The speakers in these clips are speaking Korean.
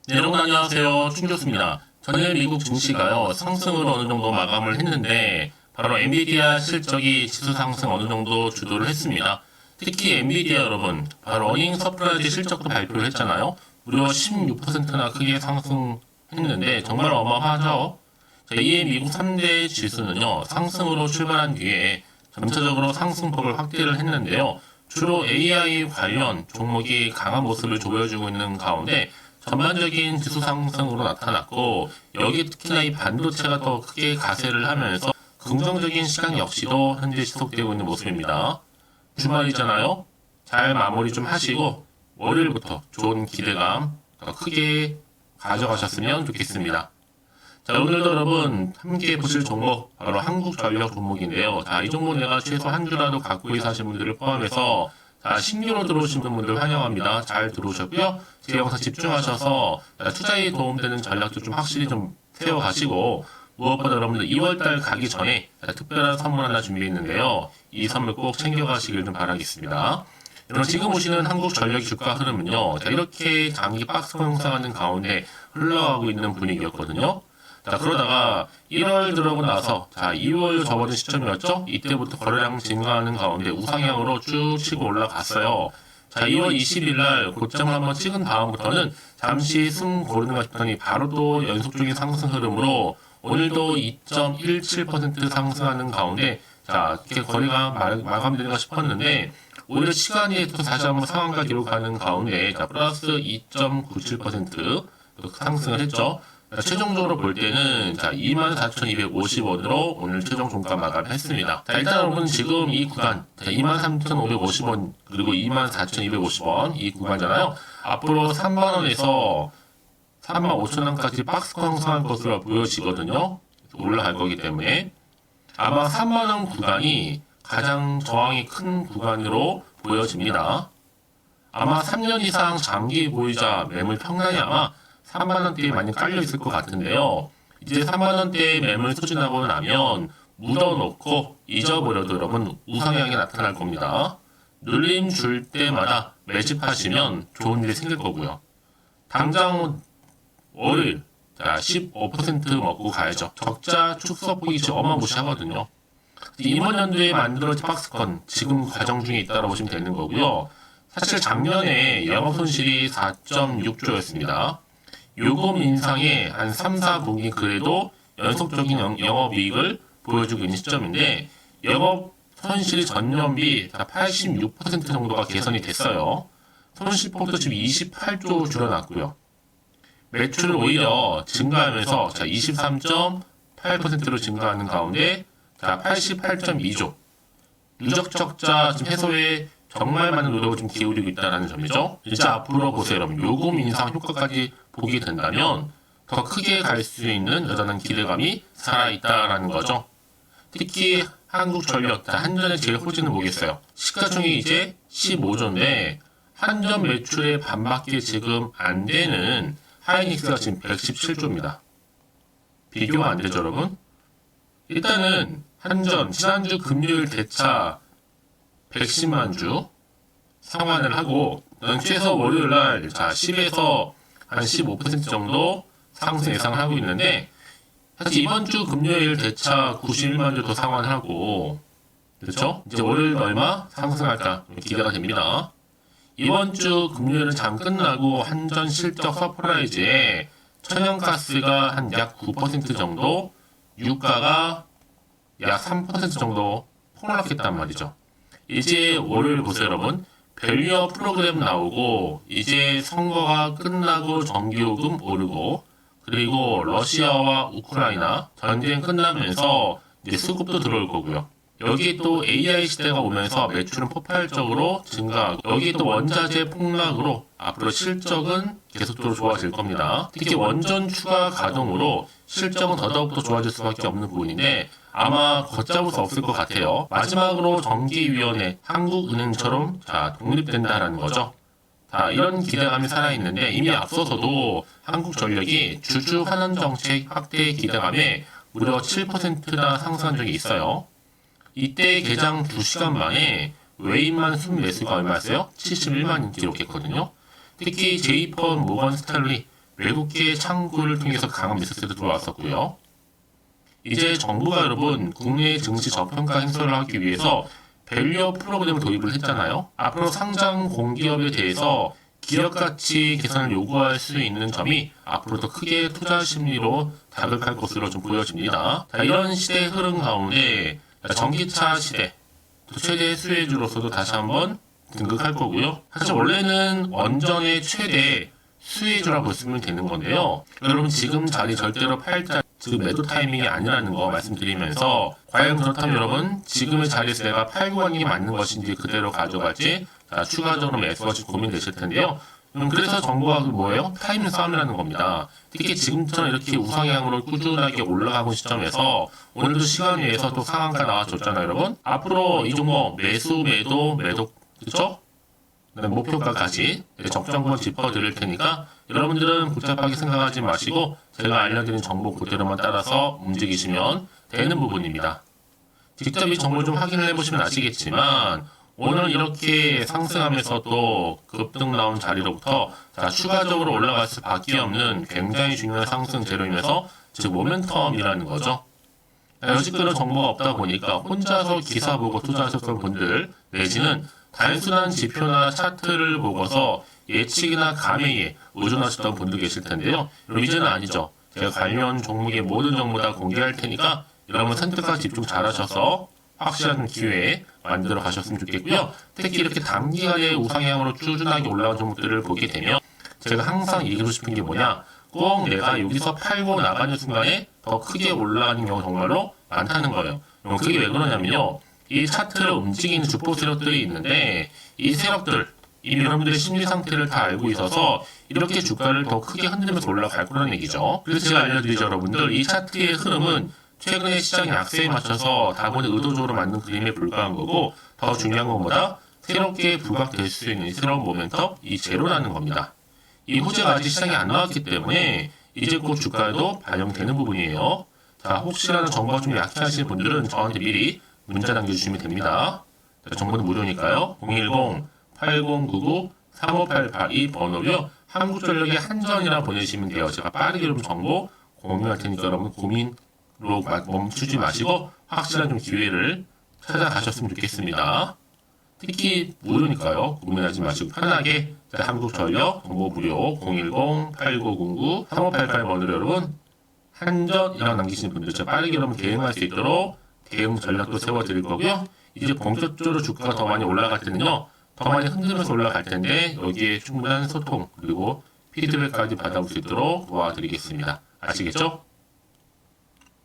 네, 여러분 안녕하세요. 충교수입니다. 전일 미국 증시가요, 상승으로 어느 정도 마감을 했는데, 바로 엔비디아 실적이 지수 상승 어느 정도 주도를 했습니다. 특히 엔비디아 여러분, 바로 어닝 서프라이즈 실적도 발표를 했잖아요. 무려 16%나 크게 상승했는데, 정말 어마어마하죠? 자, 이에 미국 3대 지수는요, 상승으로 출발한 뒤에 전체적으로 상승폭을 확대를 했는데요. 주로 AI 관련 종목이 강한 모습을 보여주고 있는 가운데 전반적인 지수 상승으로 나타났고, 여기 특히나 이 반도체가 더 크게 가세를 하면서 긍정적인 시각 역시도 현재 지속되고 있는 모습입니다. 주말이잖아요. 잘 마무리 좀 하시고 월요일부터 좋은 기대감 더 크게 가져가셨으면 좋겠습니다. 자, 오늘도 여러분 함께 보실 종목 바로 한국전력 종목인데요. 자, 이 종목 내가 최소 한 주라도 갖고 계신 분들을 포함해서 자, 신규로 들어오신 분들 환영합니다. 잘 들어오셨고요. 제 영상 집중하셔서 투자에 도움되는 전략도 좀 확실히 좀 세워가시고, 무엇보다 여러분들 2월달 가기 전에 특별한 선물 하나 준비했는데요. 이 선물 꼭 챙겨가시길 좀 바라겠습니다. 여러분 지금 보시는 한국전력 주가 흐름은요, 자, 이렇게 장기 박스권 형성하는 가운데 흘러가고 있는 분위기였거든요. 자, 그러다가 1월 들어오고 나서 자, 2월 접어든 시점이었죠? 이때부터 거래량 증가하는 가운데 우상향으로 쭉 치고 올라갔어요. 자, 2월 20일 날 고점을 한번 찍은 다음부터는 잠시 숨 고르는가 싶더니 바로 또 연속적인 상승 흐름으로 오늘도 2.17% 상승하는 가운데 자, 이렇게 거래가 마감되는가 싶었는데 오히려 시간이 또 다시 한번 상한가 기록하는 가운데 자, 플러스 2.97% 상승을 했죠. 최종적으로 볼 때는 자 24,250원으로 오늘 최종 종가 마감했습니다. 자, 일단 여러분 지금 이 구간 23,550원 그리고 24,250원 이 구간이잖아요. 앞으로 3만원에서 35,000원까지 박스권 형성할 것으로 보여지거든요. 올라갈 거기 때문에 아마 3만원 구간이 가장 저항이 큰 구간으로 보여집니다. 아마 3년 이상 장기 보유자 매물 평단이 아마 3만원대에 많이 깔려있을 것 같은데요. 이제 3만원대 매물 소진하고 나면 묻어놓고 잊어버려도 여러분 우상향이 나타날 겁니다. 눌림 줄 때마다 매집하시면 좋은 일이 생길 거고요. 당장 월요일 15% 먹고 가야죠. 적자 축소폭이 지금 어마무시하거든요. 이번 연도에 만들어진 박스권 지금 과정 중에 있다고 보시면 되는 거고요. 사실 작년에 영업 손실이 4.6조였습니다. 요금 인상에 한 3, 4분기 그래도 연속적인 영업이익을 보여주고 있는 시점인데 영업 손실이 전년비 86% 정도가 개선이 됐어요. 손실폭도 지금 28조 줄어났고요. 매출은 오히려 증가하면서 23.8%로 증가하는 가운데 88.2조 누적 적자 지금 해소에 정말 많은 노력을 좀 기울이고 있다는 점이죠. 이제 앞으로 보세요, 여러분. 요금 인상 효과까지 보게 된다면 더 크게 갈 수 있는 여전한 기대감이 살아있다라는 거죠. 특히 한국전력, 한전의 제일 호재는 뭐겠어요? 시가총액이 이제 15조인데 한전 매출의 반밖에 지금 안 되는 하이닉스가 지금 117조입니다. 비교가 안 되죠, 여러분? 일단은 한전 지난주 금요일 대차 110만 주 상환을 하고 최소 월요일날 10에서 한 15% 정도 상승 예상을 하고 있는데 사실 이번 주 금요일 대차 91만 주 더 상환하고 그렇죠? 이제 월요일 얼마 상승할까 기대가 됩니다. 이번 주 금요일은 장 끝나고 한전 실적 서프라이즈에 천연가스가 한 약 9% 정도 유가가 약 3% 정도 폭락했단 말이죠. 이제 월요일 보세요, 여러분. 밸류어 프로그램 나오고 이제 선거가 끝나고 전기요금 오르고 그리고 러시아와 우크라이나 전쟁 끝나면서 이제 수급도 들어올 거고요. 여기 또 AI 시대가 오면서 매출은 폭발적으로 증가하고 여기 또 원자재 폭락으로 앞으로 실적은 계속적으로 좋아질 겁니다. 특히 원전 추가 가동으로 실적은 더더욱더 좋아질 수밖에 없는 부분인데 아마 걷잡을 수 없을 것 같아요. 마지막으로 정기위원회 한국은행처럼 독립된다라는 거죠. 이런 기대감이 살아있는데 이미 앞서서도 한국전력이 주주 환원 정책 확대 기대감에 무려 7%나 상승한 적이 있어요. 이때 개장 2시간 만에 외인만 순매수가 얼마였어요? 71만 기록했거든요. 특히 제이펀 모건 스탠리 외국계 창구를 통해서 강한 매수세도 들어왔었고요. 이제 정부가 여러분 국내 증시 저평가 행사를 하기 위해서 밸류업 프로그램을 도입을 했잖아요. 앞으로 상장 공기업에 대해서 기업 가치 개선을 요구할 수 있는 점이 앞으로 더 크게 투자 심리로 다가갈 것으로 좀 보여집니다. 자, 이런 시대의 흐름 가운데 전기차 시대 최대 수혜주로서도 다시 한번 등극할 거고요. 사실 원래는 원전의 최대 수혜주라고 보시면 되는 건데요. 여러분 지금 자리 절대로 팔자 지금 매도 타이밍이 아니라는 거 말씀드리면서 과연 그렇다면 여러분 지금의 자리에서 내가 팔고 가는 게 맞는 것인지 그대로 가져갈지 추가적으로 매수하실 고민되실 텐데요. 그래서 정부가 뭐예요? 타이밍 싸움이라는 겁니다. 특히 지금처럼 이렇게 우상향으로 꾸준하게 올라가고 시점에서 오늘도 시간 외에서 또 상한가 나와줬잖아요, 여러분. 앞으로 이 종목 매수, 매도, 그렇죠? 목표가까지 적정권 짚어드릴 테니까 여러분들은 복잡하게 생각하지 마시고 제가 알려드린 정보 그대로만 따라서 움직이시면 되는 부분입니다. 직접 이 정보를 좀 확인을 해보시면 아시겠지만 오늘 이렇게 상승하면서 또 급등 나온 자리로부터 추가적으로 올라갈 수밖에 없는 굉장히 중요한 상승 재료이면서 즉 모멘텀이라는 거죠. 여지껏은 정보가 없다 보니까 혼자서 기사 보고 투자하셨던 분들 내지는 단순한 지표나 차트를 보고서 예측이나 감행에 의존하셨던 분들 계실 텐데요. 여러분 이제는 아니죠. 제가 관련 종목의 모든 정보 다 공개할 테니까 여러분 선택과 집중 잘하셔서 확실한 기회에 만들어 가셨으면 좋겠고요. 특히 이렇게 단기간에 우상향으로 꾸준하게 올라온 종목들을 보게 되면 제가 항상 얘기하고 싶은 게 뭐냐, 꼭 내가 여기서 팔고 나가는 순간에 더 크게 올라가는 경우 정말로 많다는 거예요. 그게 왜 그러냐면요, 이 차트를 움직이는 주포 세력들이 있는데 이 세력들 이미 여러분들의 심리 상태를 다 알고 있어서 이렇게 주가를 더 크게 흔들면서 올라갈 거라는 얘기죠. 그래서 제가 알려드리죠, 여러분들. 이 차트의 흐름은 최근에 시장의 약세에 맞춰서 다분히 의도적으로 만든 그림에 불과한 거고, 더 중요한 것보다 새롭게 부각될 수 있는 새로운 모멘텀, 이 제로라는 겁니다. 이 호재가 아직 시장에 안 나왔기 때문에 이제 곧 주가에도 반영되는 부분이에요. 자, 혹시라도 정보가 좀 약해하시는 분들은 저한테 미리 문자 남겨주시면 됩니다. 자, 정보는 무료니까요. 010-8099-3588 이 번호고요. 한국전력의 한전이라 보내시면 돼요. 제가 빠르게 여러분 정보 공유할 테니까 여러분 고민로 멈추지 마시고 확실한 좀 기회를 찾아가셨으면 좋겠습니다. 특히 무료니까요. 고민하지 마시고 편하게 한국전력 정보 무료 010-8909-3588 번호로 여러분 한전이라고 남기시는 분들 제가 빠르게 여러분 대응할 수 있도록 대응 전략도 세워드릴 거고요. 이제 본격적으로 주가가 더 많이 올라갈 때는요, 더 많이 흔들면서 올라갈 텐데 여기에 충분한 소통 그리고 피드백까지 받아볼 수 있도록 도와드리겠습니다. 아시겠죠?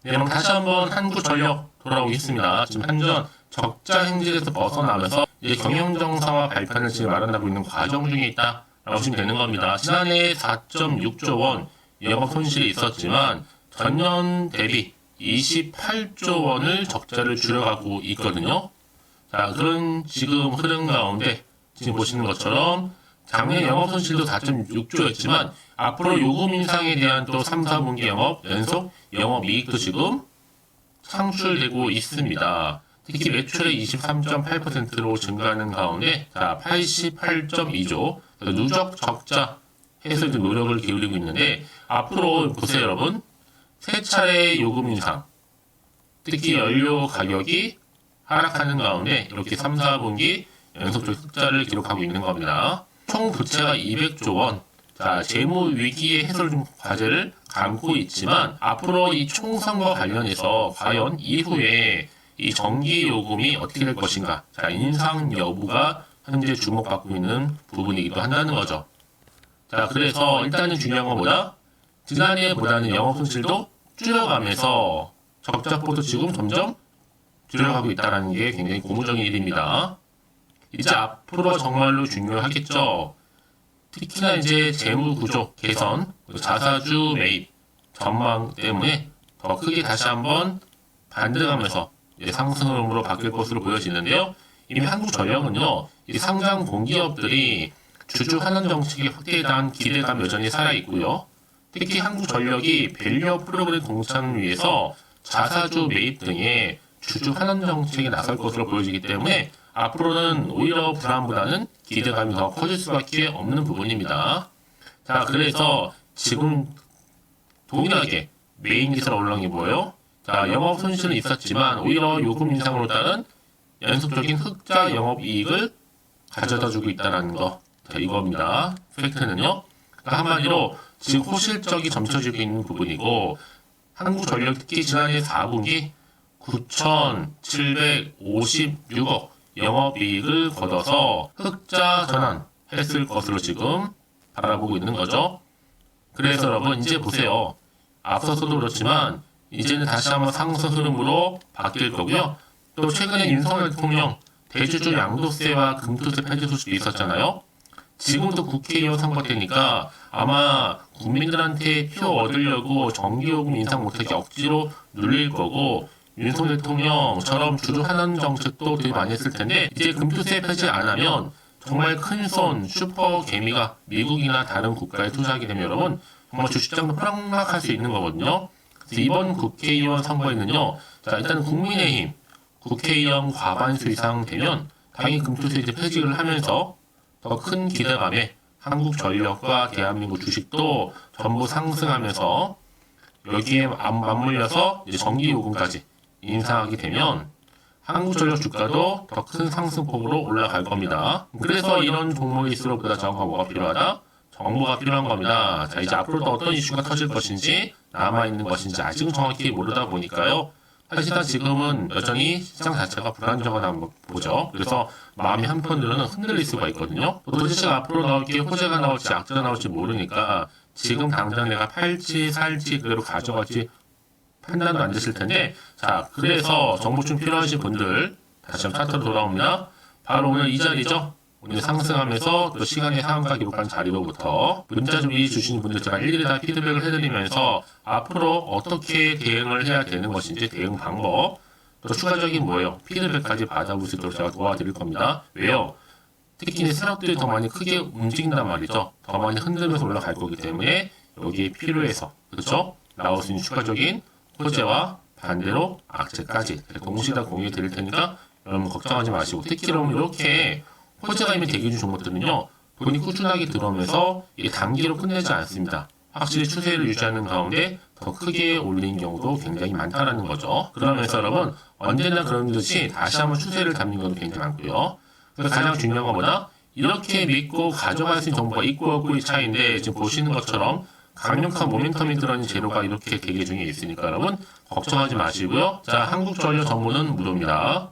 네, 그럼 다시 한번 한국전력 돌아오겠습니다. 지금 한전 적자 행진에서 벗어나면서 이제 경영정상화 발판을 지금 마련하고 있는 과정 중에 있다라고 보시면 되는 겁니다. 지난해 4.6조 원 영업 손실이 있었지만 전년 대비 28조 원을 적자를 줄여가고 있거든요. 자, 그런 지금 흐름 가운데 지금 보시는 것처럼 작년 영업 손실도 4.6조였지만 앞으로 요금 인상에 대한 또 3, 4분기 영업 연속 영업 이익도 지금 창출되고 있습니다. 특히 매출의 23.8%로 증가하는 가운데 자, 88.2조 누적 적자 해서 노력을 기울이고 있는데 앞으로 보세요, 여러분. 세 차례 요금 인상, 특히 연료 가격이 하락하는 가운데 이렇게 3, 4분기 연속적 흑자를 기록하고 있는 겁니다. 총 부채가 200조 원. 자, 재무 위기의 해설 중 과제를 감고 있지만 앞으로 이 총선과 관련해서 과연 이후에 이 전기 요금이 어떻게 될 것인가? 자, 인상 여부가 현재 주목받고 있는 부분이기도 한다는 거죠. 자, 그래서 일단은 중요한 건 뭐다? 지난해보다는 영업 손실도 줄여가면서 적자폭도 지금 점점 줄여가고 있다는 게 굉장히 고무적인 일입니다. 이제 앞으로 정말로 중요하겠죠. 특히나 이제 재무 구조 개선, 자사주 매입 전망 때문에 더 크게 다시 한번 반등하면서 상승 흐름으로 바뀔 것으로 보여지는데요. 이미 한국전력은요, 이 상장 공기업들이 주주 환원 정책의 확대에 대한 기대감 여전히 살아있고요. 특히 한국전력이 밸류업 프로그램 공찬을 위해서 자사주 매입 등의 주주 환원 정책에 나설 것으로 보여지기 때문에 앞으로는 오히려 불안보다는 기대감이 더 커질 수밖에 없는 부분입니다. 자, 그래서 지금 동일하게 메인 기사로 올라온 게 뭐예요? 자, 영업 손실은 있었지만 오히려 요금 인상으로 따른 연속적인 흑자 영업이익을 가져다주고 있다는 거. 자, 이겁니다. 팩트는요. 그러니까 한마디로 지금 호실적이 점쳐지고 있는 부분이고 한국전력 특히 지난해 4분기 9,756억 영업이익을 거둬서 흑자 전환했을 것으로 지금 바라보고 있는 거죠. 그래서 여러분 이제 보세요. 앞서서도 그렇지만 이제는 다시 한번 상승 흐름으로 바뀔 거고요. 또 최근에 윤석열 대통령 대주주 양도세와 금투세 폐지 소식도 있었잖아요. 지금도 국회의원 선거 때니까 아마 국민들한테 표 얻으려고 전기요금 인상 못하게 억지로 눌릴 거고 윤석열 대통령처럼 주도하는 정책도 되게 많이 했을 텐데 이제 금투세 폐지 안 하면 정말 큰 손 슈퍼 개미가 미국이나 다른 국가에 투자하게 되면 여러분 정말 주식장도 폭락할 수 있는 거거든요. 그래서 이번 국회의원 선거에는요. 자, 일단 국민의힘 국회의원 과반수 이상 되면 당연히 금투세 이제 폐지를 하면서 더 큰 기대감에 한국전력과 대한민국 주식도 전부 상승하면서 여기에 맞물려서 이제 전기요금까지 인상하게 되면 한국전력 주가도 더 큰 상승폭으로 올라갈 겁니다. 그래서 이런 종목일수록 보다 정보가 뭐가 필요하다? 정보가 필요한 겁니다. 자, 이제 앞으로도 어떤 이슈가 터질 것인지 남아있는 것인지 아직은 정확히 모르다 보니까요. 사실상 지금은 여전히 시장 자체가 불안정하다는 보죠. 그래서 마음이 한편으로는 흔들릴 수가 있거든요. 도대체가 앞으로 나올 게 호재가 나올지 악재가 나올지 모르니까 지금 당장 내가 팔지 살지 그대로 가져갈지 판단도 안 되실 텐데 자 그래서 정보 좀 필요하신 분들 다시 한번 차트로 돌아옵니다. 바로 오늘 이 자리죠. 오늘 상승하면서 또 시간의 상한가 기록한 자리로부터 문자 좀 미리 주시는 분들 제가 일일이 다 피드백을 해드리면서 앞으로 어떻게 대응을 해야 되는 것인지 대응 방법 또 추가적인 뭐예요 피드백까지 받아볼 수 있도록 제가 도와드릴 겁니다. 왜요? 특히 세력들이 더 많이 크게 움직인단 말이죠. 더 많이 흔들면서 올라갈 거기 때문에 여기에 필요해서 그렇죠? 나올 수 있는 추가적인 호재와 반대로 악재까지 동시에 다 공유해 드릴 테니까 여러분 걱정하지 마시고 특히 여러분 이렇게 호재가 있는 대기준 종목들은요 돈이 꾸준하게 들어오면서 이게 단기로 끝내지 않습니다. 확실히 추세를 유지하는 가운데 더 크게 올리는 경우도 굉장히 많다라는 거죠. 그러면서 여러분 언제나 그런 듯이 다시 한번 추세를 잡는 경우도 굉장히 많고요. 그래서 가장 중요한 것보다 이렇게 믿고 가져갈 수 있는 정보가 있고 없고의 차이인데 지금 보시는 것처럼 강력한 모멘텀이 들어있는 재료가 이렇게 대기 중에 있으니까 여러분 걱정하지 마시고요. 자 한국전력 정보는 무료입니다.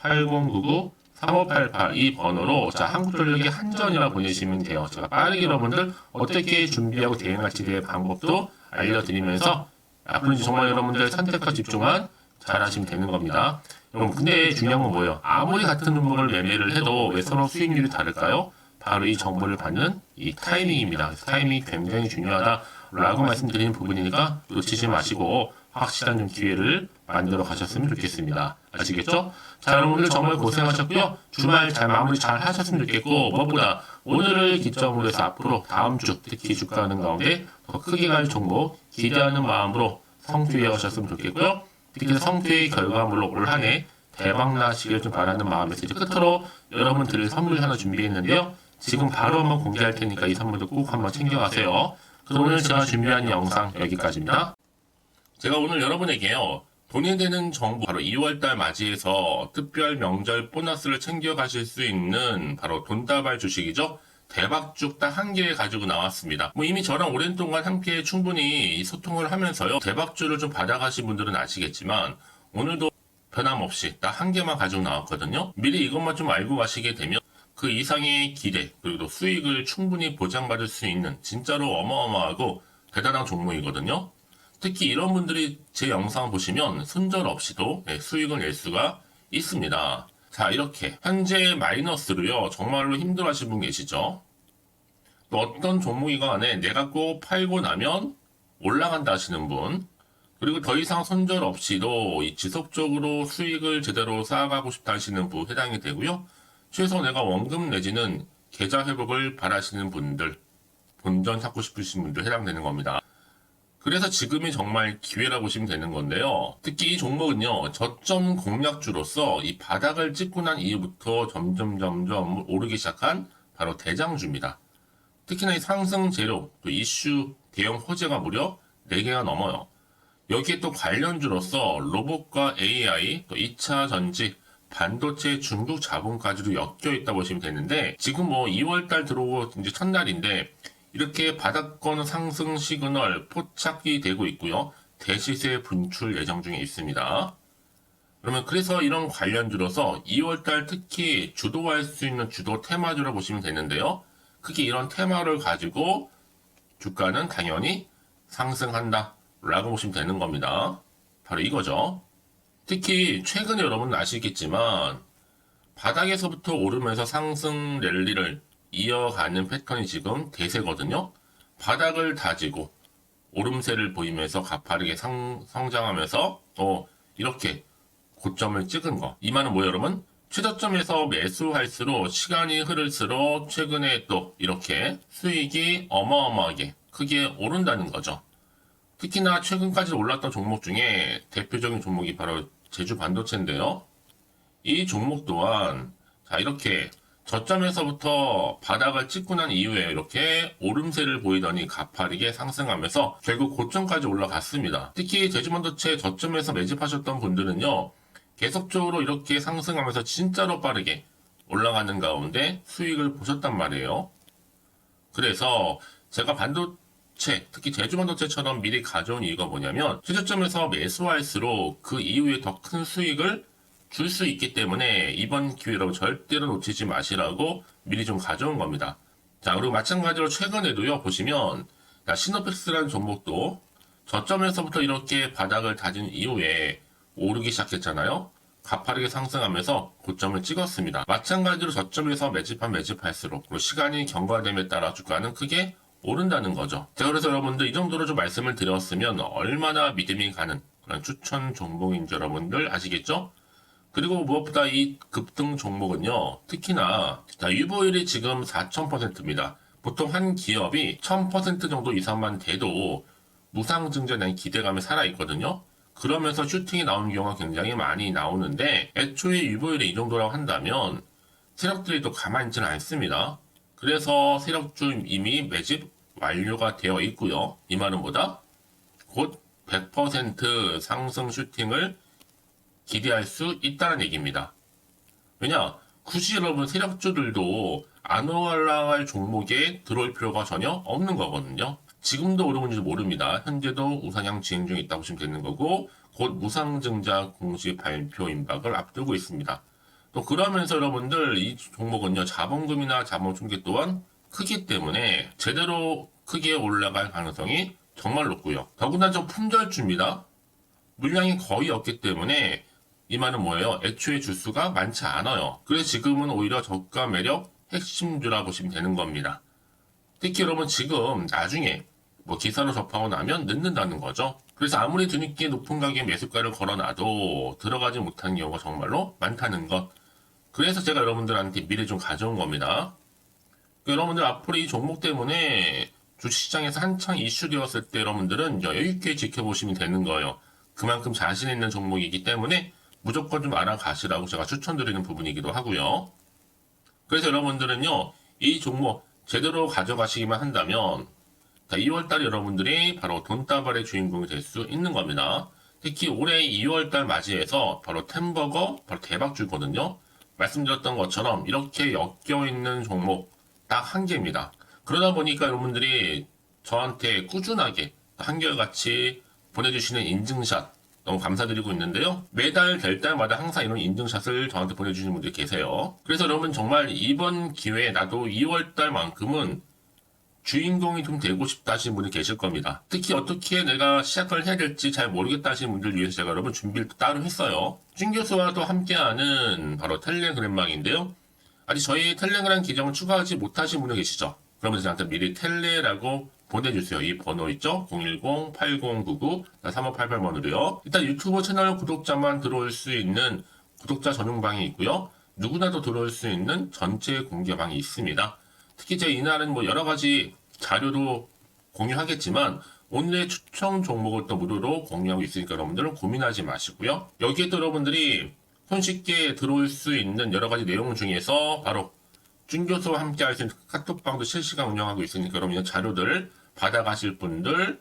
010-8099 3588 이 번호로 자 한국전력의 한전이라 보내시면 돼요. 제가 빠르게 여러분들 어떻게 준비하고 대응할지 대한 방법도 알려드리면서 앞으로 정말 여러분들 선택과 집중만 잘 하시면 되는 겁니다. 여러분 근데 중요한 건 뭐예요? 아무리 같은 종목을 매매를 해도 왜 서로 수익률이 다를까요? 바로 이 정보를 받는 이 타이밍입니다. 타이밍이 굉장히 중요하다라고 말씀드리는 부분이니까 놓치지 마시고 확실한 좀 기회를 만들어 가셨으면 좋겠습니다. 아시겠죠? 자, 여러분들 정말 고생하셨고요. 주말 잘 마무리 잘 하셨으면 좋겠고 무엇보다 오늘을 기점으로 해서 앞으로 다음 주 특히 주가 하는 가운데 더 크게 갈 종목 기대하는 마음으로 성투해 가셨으면 좋겠고요. 특히 성투의 결과물로 올 한 해 대박 나시길 좀 바라는 마음에서 이제 끝으로 여러분 드릴 선물 하나 준비했는데요. 지금 바로 한번 공개할 테니까 이 선물도 꼭 한번 챙겨가세요. 그럼 오늘 제가 준비한 영상 여기까지입니다. 제가 오늘 여러분에게요. 돈이 되는 정보 바로 2월달 맞이해서 특별 명절 보너스를 챙겨가실 수 있는 바로 돈다발 주식이죠. 대박죽 딱 한 개 가지고 나왔습니다. 뭐 이미 저랑 오랜 동안 함께 충분히 소통을 하면서요. 대박주를 좀 받아가신 분들은 아시겠지만 오늘도 변함없이 딱 한 개만 가지고 나왔거든요. 미리 이것만 좀 알고 가시게 되면 그 이상의 기대 그리고 수익을 충분히 보장받을 수 있는 진짜로 어마어마하고 대단한 종목이거든요. 특히 이런 분들이 제 영상 보시면 손절 없이도 수익을 낼 수가 있습니다. 자 이렇게 현재 마이너스로요 정말로 힘들어하시는 분 계시죠. 또 어떤 종목이간에 내가 꼭 팔고 나면 올라간다 하시는 분 그리고 더 이상 손절 없이도 지속적으로 수익을 제대로 쌓아가고 싶다 하시는 분 해당이 되고요. 최소 내가 원금 내지는 계좌 회복을 바라시는 분들 본전 찾고 싶으신 분들 해당되는 겁니다. 그래서 지금이 정말 기회라고 보시면 되는 건데요. 특히 이 종목은요. 저점 공략주로서 이 바닥을 찍고 난 이후부터 점점 오르기 시작한 바로 대장주입니다. 특히나 이 상승 재료, 또 이슈, 대형 호재가 무려 4개가 넘어요. 여기에 또 관련주로서 로봇과 AI, 또 2차 전지, 반도체 중국 자본까지도 엮여 있다 보시면 되는데, 지금 뭐 2월달 들어오고 이제 첫날인데, 이렇게 바닥권 상승 시그널 포착이 되고 있고요. 대시세 분출 예정 중에 있습니다. 그러면 그래서 이런 관련주로서 2월달 특히 주도할 수 있는 주도 테마주라 보시면 되는데요. 크게 이런 테마를 가지고 주가는 당연히 상승한다 라고 보시면 되는 겁니다. 바로 이거죠. 특히 최근에 여러분 아시겠지만 바닥에서부터 오르면서 상승 랠리를 이어가는 패턴이 지금 대세거든요. 바닥을 다지고 오름세를 보이면서 가파르게 성장하면서 이렇게 고점을 찍은 거. 이 말은 뭐예요, 여러분? 최저점에서 매수할수록 시간이 흐를수록 최근에 또 이렇게 수익이 어마어마하게 크게 오른다는 거죠. 특히나 최근까지 올랐던 종목 중에 대표적인 종목이 바로 제주 반도체인데요. 이 종목 또한 자 이렇게 저점에서부터 바닥을 찍고 난 이후에 이렇게 오름세를 보이더니 가파르게 상승하면서 결국 고점까지 올라갔습니다. 특히 제주 반도체 저점에서 매집하셨던 분들은요. 계속적으로 이렇게 상승하면서 진짜로 빠르게 올라가는 가운데 수익을 보셨단 말이에요. 그래서 제가 반도체, 특히 제주 반도체처럼 미리 가져온 이유가 뭐냐면 최저점에서 매수할수록 그 이후에 더 큰 수익을 줄 수 있기 때문에 이번 기회로 절대로 놓치지 마시라고 미리 좀 가져온 겁니다. 자, 그리고 마찬가지로 최근에도요, 보시면 시노펙스라는 종목도 저점에서부터 이렇게 바닥을 다진 이후에 오르기 시작했잖아요. 가파르게 상승하면서 고점을 찍었습니다. 마찬가지로 저점에서 매집할수록 시간이 경과됨에 따라 주가는 크게 오른다는 거죠. 자, 그래서 여러분들 이 정도로 좀 말씀을 드렸으면 얼마나 믿음이 가는 그런 추천 종목인지 여러분들 아시겠죠? 그리고 무엇보다 이 급등 종목은요, 특히나 유보율이 지금 4000%입니다. 보통 한 기업이 1000% 정도 이상만 돼도 무상증자에 대한 기대감이 살아있거든요. 그러면서 슈팅이 나오는 경우가 굉장히 많이 나오는데 애초에 유보율이 이 정도라고 한다면 세력들이 또 가만히 있지는 않습니다. 그래서 세력주 이미 매집 완료가 되어 있고요. 이 말은 뭐다? 곧 100% 상승 슈팅을 기대할 수 있다는 얘기입니다. 왜냐? 굳이 여러분 세력주들도 안 올라갈 종목에 들어올 필요가 전혀 없는 거거든요. 지금도 오르는지 모릅니다. 현재도 우상향 진행 중에 있다고 보시면 되는 거고 곧 무상증자 공시 발표 임박을 앞두고 있습니다. 또 그러면서 여러분들 이 종목은요 자본금이나 자본 충격 또한 크기 때문에 제대로 크게 올라갈 가능성이 정말 높고요. 더구나 좀 품절주입니다. 물량이 거의 없기 때문에 이 말은 뭐예요? 애초에 주수가 많지 않아요. 그래서 지금은 오히려 저가 매력 핵심주라 보시면 되는 겁니다. 특히 여러분 지금 나중에 기사로 접하고 나면 늦는다는 거죠. 그래서 아무리 뒤늦게 높은 가격에 매수가를 걸어놔도 들어가지 못하는 경우가 정말로 많다는 것. 그래서 제가 여러분들한테 미리 좀 가져온 겁니다. 여러분들 앞으로 이 종목 때문에 주식시장에서 한창 이슈되었을 때 여러분들은 여유있게 지켜보시면 되는 거예요. 그만큼 자신 있는 종목이기 때문에 무조건 좀 알아가시라고 제가 추천드리는 부분이기도 하고요. 그래서 여러분들은요, 이 종목 제대로 가져가시기만 한다면 2월달에 여러분들이 바로 돈다발의 주인공이 될 수 있는 겁니다. 특히 올해 2월달 맞이해서 바로 템버거 바로 대박주거든요. 말씀드렸던 것처럼 이렇게 엮여있는 종목 딱 한 개입니다. 그러다 보니까 여러분들이 저한테 꾸준하게 한결같이 보내주시는 인증샷 너무 감사드리고 있는데요. 매달 될 때마다 항상 이런 인증샷을 저한테 보내주시는 분들이 계세요. 그래서 여러분 정말 이번 기회에 나도 2월달만큼은 주인공이 좀 되고 싶다 하시는 분이 계실 겁니다. 특히 어떻게 내가 시작을 해야 될지 잘 모르겠다 하시는 분들 위해서 제가 여러분 준비를 따로 했어요. 준 교수와도 함께하는 바로 텔레그램방인데요. 아직 저희 텔레그램 계정을 추가하지 못하신 분이 계시죠? 그러면 저한테 미리 텔레라고 보내주세요. 이 번호 있죠? 010-8099-3588번으로요. 일단 유튜브 채널 구독자만 들어올 수 있는 구독자 전용방이 있고요. 누구나도 들어올 수 있는 전체 공개방이 있습니다. 특히 제 이날은 여러 가지 자료도 공유하겠지만 오늘의 추천 종목을 또 무료로 공유하고 있으니까 여러분들은 고민하지 마시고요. 여기에 또 여러분들이 손쉽게 들어올 수 있는 여러 가지 내용 중에서 바로 준교수와 함께 할 수 있는 카톡방도 실시간 운영하고 있으니까 여러분 자료들 받아가실 분들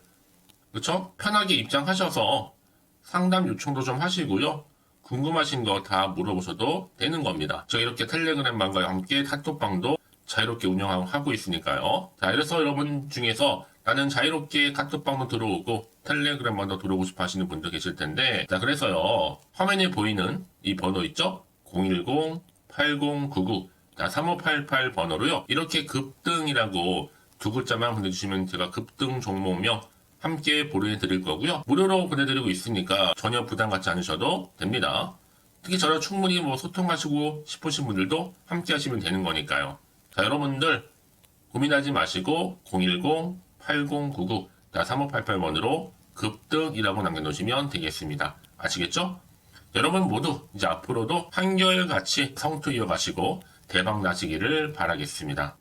그쵸? 편하게 입장하셔서 상담 요청도 좀 하시고요. 궁금하신 거 다 물어보셔도 되는 겁니다. 저 이렇게 텔레그램방과 함께 카톡방도 자유롭게 운영하고 있으니까요. 자, 그래서 여러분 중에서 나는 자유롭게 카톡방도 들어오고 텔레그램방도 들어오고 싶어 하시는 분들 계실 텐데, 자, 그래서요. 화면에 보이는 이 번호 있죠? 010-8099-3588 번호로요. 이렇게 급등이라고 두 글자만 보내주시면 제가 급등 종목명 함께 보내드릴 거고요. 무료로 보내드리고 있으니까 전혀 부담 갖지 않으셔도 됩니다. 특히 저랑 충분히 소통하시고 싶으신 분들도 함께 하시면 되는 거니까요. 자, 여러분들 고민하지 마시고 010-8099-3588번으로 급등이라고 남겨놓으시면 되겠습니다. 아시겠죠? 여러분 모두 이제 앞으로도 한결같이 성투 이어가시고 대박 나시기를 바라겠습니다.